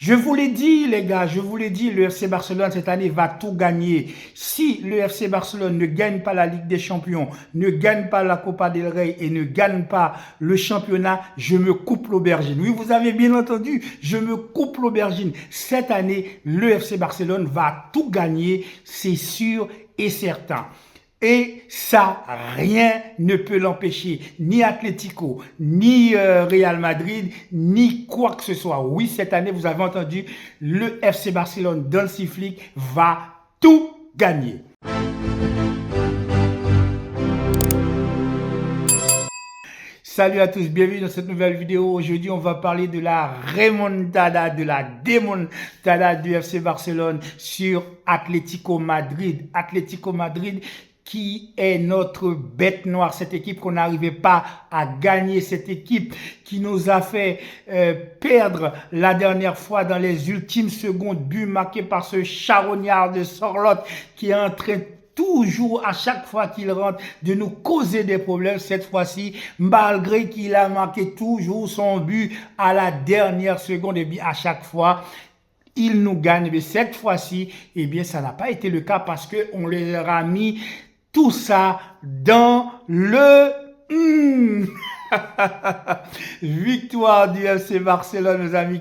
Je vous l'ai dit, les gars, je vous l'ai dit, le FC Barcelone cette année va tout gagner. Si le FC Barcelone ne gagne pas la Ligue des Champions, ne gagne pas la Copa del Rey et ne gagne pas le championnat, je me coupe l'aubergine. Oui, vous avez bien entendu, je me coupe l'aubergine. Cette année, le FC Barcelone va tout gagner, c'est sûr et certain. Et ça, rien ne peut l'empêcher, ni Atlético, ni Real Madrid, ni quoi que ce soit. Oui, cette année, vous avez entendu, le FC Barcelone d'Hansi Flick va tout gagner. Salut à tous, bienvenue dans cette nouvelle vidéo. Aujourd'hui, on va parler de la remontada, de la démontada du FC Barcelone sur Atlético Madrid. Atlético Madrid qui est notre bête noire, cette équipe qu'on n'arrivait pas à gagner, cette équipe qui nous a fait perdre la dernière fois dans les ultimes secondes, but marqué par ce charognard de Sorloth qui est en train toujours, à chaque fois qu'il rentre, de nous causer des problèmes. Cette fois-ci, malgré qu'il a marqué toujours son but à la dernière seconde, et bien à chaque fois, il nous gagne. Mais cette fois-ci, eh bien, ça n'a pas été le cas parce qu'on leur a mis tout ça dans le victoire du FC Barcelone, nos amis.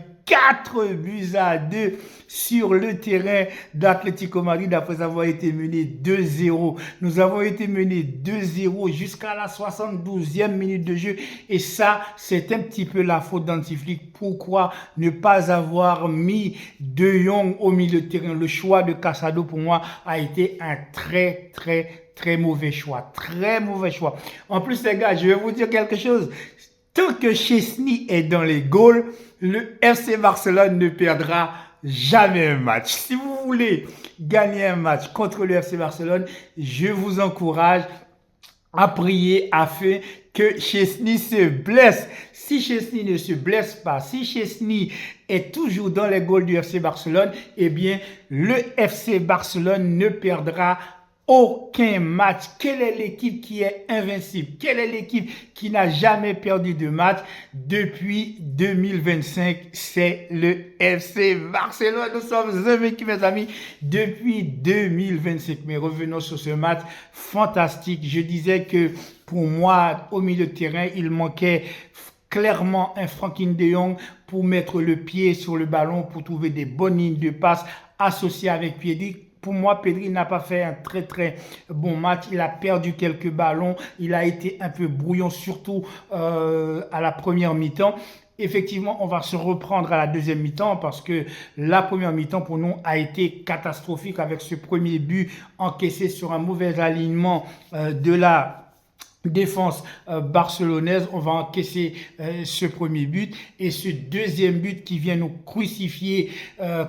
4-2 sur le terrain d'Atlético Madrid après avoir été mené 2-0. Nous avons été menés 2-0 jusqu'à la 72e minute de jeu. Et ça, c'est un petit peu la faute d'Hansi Flick. Pourquoi ne pas avoir mis De Jong au milieu de terrain? Le choix de Casado, pour moi, a été un très mauvais choix. Très mauvais choix. En plus, les gars, je vais vous dire quelque chose. Tant que Szczęsny est dans les goals, le FC Barcelone ne perdra jamais un match. Si vous voulez gagner un match contre le FC Barcelone, je vous encourage à prier afin que Szczęsny se blesse. Si Szczęsny ne se blesse pas, si Szczęsny est toujours dans les goals du FC Barcelone, eh bien, le FC Barcelone ne perdra aucun match. Quelle est l'équipe qui est invincible? Quelle est l'équipe qui n'a jamais perdu de match depuis 2025? C'est le FC Barcelone. Nous sommes invaincus, mes amis, depuis 2025. Mais revenons sur ce match fantastique. Je disais que pour moi, au milieu de terrain, il manquait clairement un Frenkie de Jong pour mettre le pied sur le ballon, pour trouver des bonnes lignes de passe associées avec Pedri. Pour moi, Pedri n'a pas fait un très bon match. Il a perdu quelques ballons. Il a été un peu brouillon, surtout à la première mi-temps. Effectivement, on va se reprendre à la deuxième mi-temps parce que la première mi-temps pour nous a été catastrophique avec ce premier but encaissé sur un mauvais alignement de la défense barcelonaise. On va encaisser ce premier but et ce deuxième but qui vient nous crucifier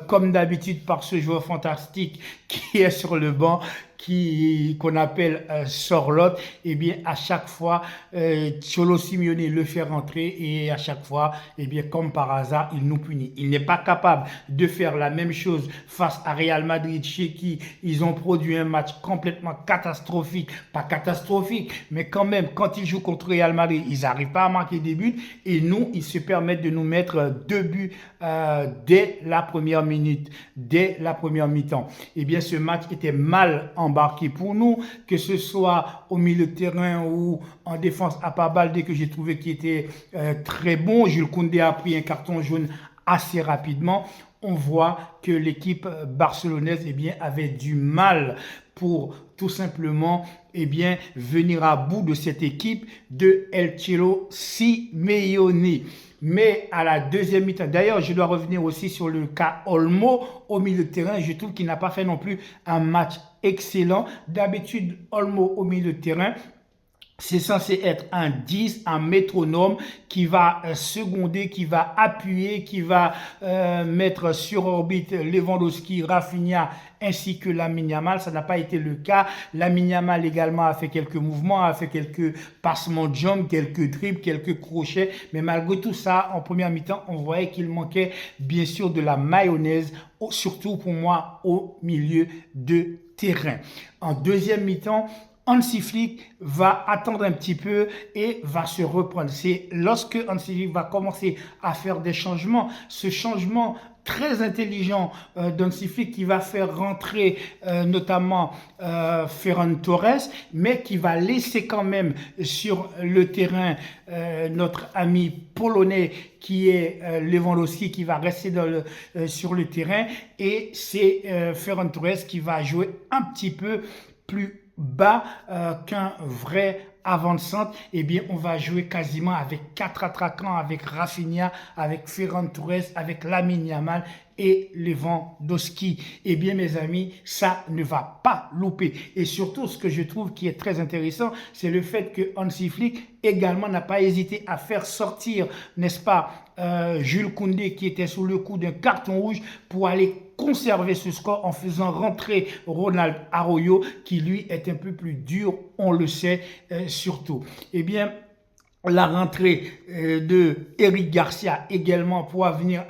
comme d'habitude par ce joueur fantastique qui est sur le banc, qu'on appelle Sorloth. Et bien à chaque fois Cholo Simeone le fait rentrer et à chaque fois, et bien comme par hasard, il nous punit. Il n'est pas capable de faire la même chose face à Real Madrid, chez qui ils ont produit un match complètement catastrophique. Pas catastrophique, mais quand même, quand ils jouent contre Real Madrid, ils n'arrivent pas à marquer des buts et nous, ils se permettent de nous mettre 2 buts dès la première minute, dès la première mi-temps. Et bien ce match était mal embarqué pour nous, que ce soit au milieu de terrain ou en défense à part balle, dès que j'ai trouvé qu'il était très bon. Jules Koundé a pris un carton jaune assez rapidement. On voit que l'équipe barcelonaise, eh bien, avait du mal pour tout simplement, eh bien, venir à bout de cette équipe de El Cholo Simeone. Mais à la deuxième mi-temps, d'ailleurs, je dois revenir aussi sur le cas Olmo au milieu de terrain. Je trouve qu'il n'a pas fait non plus un match excellent. D'habitude, Olmo au milieu de terrain, c'est censé être un 10, un métronome qui va seconder, qui va appuyer, qui va mettre sur orbite Lewandowski, Rafinha ainsi que Lamine Yamal. Ça n'a pas été le cas. Lamine Yamal également a fait quelques mouvements, a fait quelques passements de jambes, quelques dribbles, quelques crochets. Mais malgré tout ça, en première mi-temps, on voyait qu'il manquait bien sûr de la mayonnaise, surtout pour moi au milieu de terrain. En deuxième mi-temps, Hansi Flick va attendre un petit peu et va se reprendre. C'est lorsque Hansi Flick va commencer à faire des changements, ce changement très intelligent d'Hansi Flick qui va faire rentrer notamment Ferran Torres, mais qui va laisser quand même sur le terrain notre ami polonais qui est Lewandowski qui va rester sur le terrain, et c'est Ferran Torres qui va jouer un petit peu plus bas qu'un vrai avant-centre. Eh bien, on va jouer quasiment avec 4 attaquants, avec Rafinha, avec Ferran Torres, avec Lamine Yamal et Lewandowski. Eh bien, mes amis, ça ne va pas louper. Et surtout, ce que je trouve qui est très intéressant, c'est le fait que Hansi Flick également n'a pas hésité à faire sortir, n'est-ce pas, Jules Koundé qui était sous le coup d'un carton rouge pour aller conserver ce score en faisant rentrer Ronald Arroyo qui lui est un peu plus dur, on le sait surtout. Eh bien, la rentrée de Eric Garcia également pour venir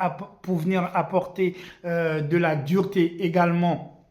apporter de la dureté également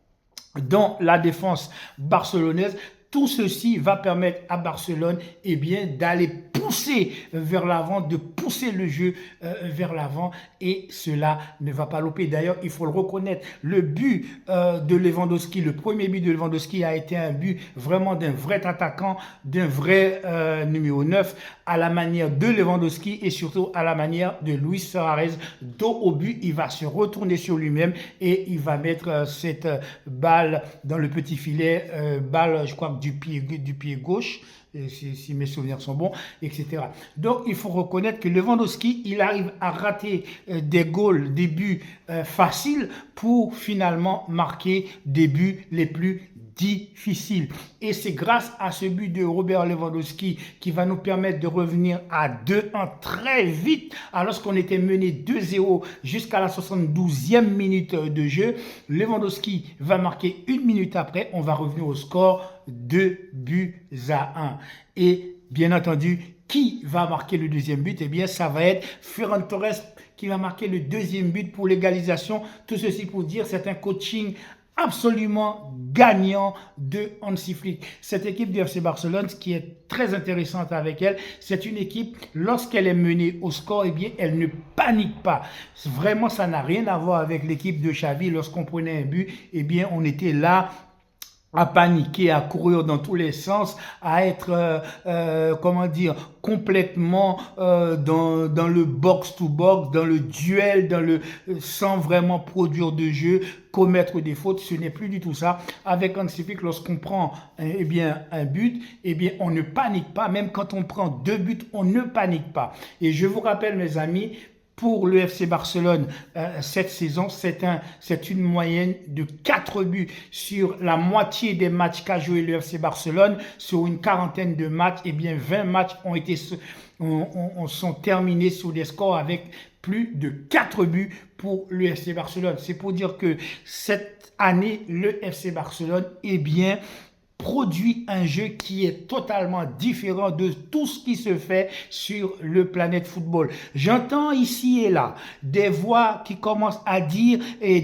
dans la défense barcelonaise. Tout ceci va permettre à Barcelone eh bien, d'aller pousser vers l'avant, de pousser le jeu vers l'avant, et cela ne va pas louper. D'ailleurs, il faut le reconnaître, le but de Lewandowski, le premier but de Lewandowski a été un but vraiment d'un vrai attaquant, d'un vrai numéro 9, à la manière de Lewandowski et surtout à la manière de Luis Suarez. Dos au but, il va se retourner sur lui-même et il va mettre cette balle dans le petit filet, balle, je crois, du pied gauche, si mes souvenirs sont bons, etc. Donc, il faut reconnaître que Lewandowski, il arrive à rater des goals, des buts faciles pour finalement marquer des buts les plus difficiles. Et c'est grâce à ce but de Robert Lewandowski qui va nous permettre de revenir à 2-1 très vite, alors qu'on était mené 2-0 jusqu'à la 72e minute de jeu. Lewandowski va marquer une minute après, on va revenir au score 2-1. Et bien entendu, qui va marquer le deuxième but? Eh bien, ça va être Ferran Torres qui va marquer le deuxième but pour l'égalisation. Tout ceci pour dire, c'est un coaching absolument gagnant de Hansi Flick. Cette équipe du FC Barcelone, ce qui est très intéressante avec elle, c'est une équipe, lorsqu'elle est menée au score, eh bien, elle ne panique pas. Vraiment, ça n'a rien à voir avec l'équipe de Xavi. Lorsqu'on prenait un but, eh bien, on était là à paniquer, à courir dans tous les sens, à être, comment dire, complètement dans le box-to-box, dans le duel, sans vraiment produire de jeu, commettre des fautes. Ce n'est plus du tout ça. Avec Hansi Flick, lorsqu'on prend eh bien, un but, eh bien, on ne panique pas. Même quand on prend 2 buts, on ne panique pas. Et je vous rappelle, mes amis, pour le FC Barcelone, cette saison, c'est une moyenne de 4 buts sur la moitié des matchs qu'a joué le FC Barcelone. Sur une quarantaine de matchs, eh bien 20 matchs sont terminés sur des scores avec plus de 4 buts pour le FC Barcelone. C'est pour dire que cette année, le FC Barcelone, eh bien, produit un jeu qui est totalement différent de tout ce qui se fait sur le planète football. J'entends ici et là des voix qui commencent à dire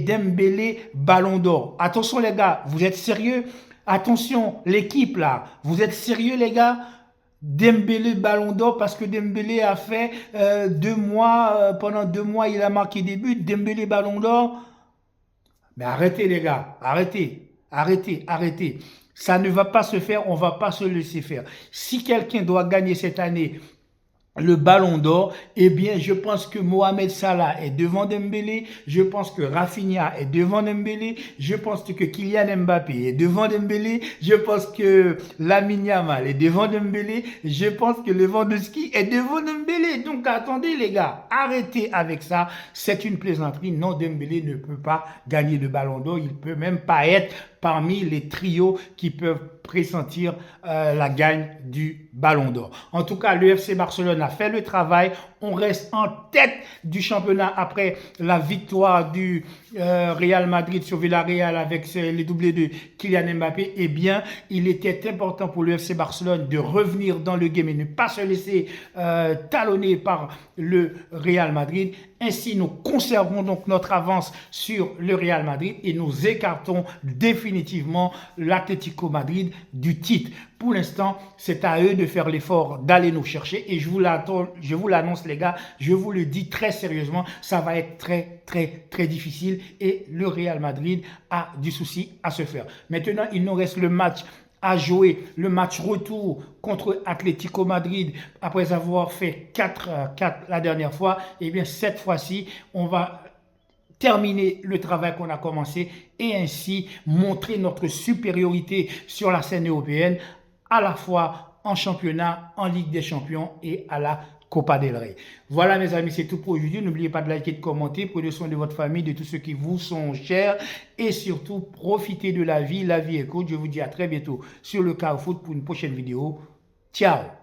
Dembélé Ballon d'Or. Attention les gars, vous êtes sérieux? Attention l'équipe là, vous êtes sérieux les gars? Dembélé Ballon d'Or parce que Dembélé a fait 2 mois, pendant 2 mois il a marqué des buts. Dembélé Ballon d'Or? Mais arrêtez les gars, arrêtez. Ça ne va pas se faire, on ne va pas se laisser faire. Si quelqu'un doit gagner cette année le Ballon d'Or, eh bien, je pense que Mohamed Salah est devant Dembélé, je pense que Rafinha est devant Dembélé, je pense que Kylian Mbappé est devant Dembélé, je pense que Lamine Yamal est devant Dembélé, je pense que Lewandowski est devant Dembélé. Donc, attendez les gars, arrêtez avec ça, c'est une plaisanterie. Non, Dembélé ne peut pas gagner le Ballon d'Or, il ne peut même pas être parmi les trios qui peuvent pressentir la gagne du Ballon d'Or. En tout cas, le FC Barcelone a fait le travail. On reste en tête du championnat après la victoire du Real Madrid sur Villarreal avec les doublés de Kylian Mbappé. Eh bien, il était important pour le FC Barcelone de revenir dans le game et ne pas se laisser talonner par le Real Madrid. Ainsi, nous conservons donc notre avance sur le Real Madrid et nous écartons définitivement définitivement l'Atlético Madrid du titre. Pour l'instant, c'est à eux de faire l'effort d'aller nous chercher et je vous l'annonce les gars, je vous le dis très sérieusement, ça va être très difficile et le Real Madrid a du souci à se faire. Maintenant, il nous reste le match à jouer, le match retour contre Atlético Madrid après avoir fait 4-4 la dernière fois. Et bien cette fois-ci, on va terminer le travail qu'on a commencé et ainsi montrer notre supériorité sur la scène européenne, à la fois en championnat, en Ligue des Champions et à la Copa del Rey. Voilà mes amis, c'est tout pour aujourd'hui. N'oubliez pas de liker, de commenter. Prenez soin de votre famille, de tous ceux qui vous sont chers. Et surtout, profitez de la vie. La vie est courte. Je vous dis à très bientôt sur le Carrefoot pour une prochaine vidéo. Ciao!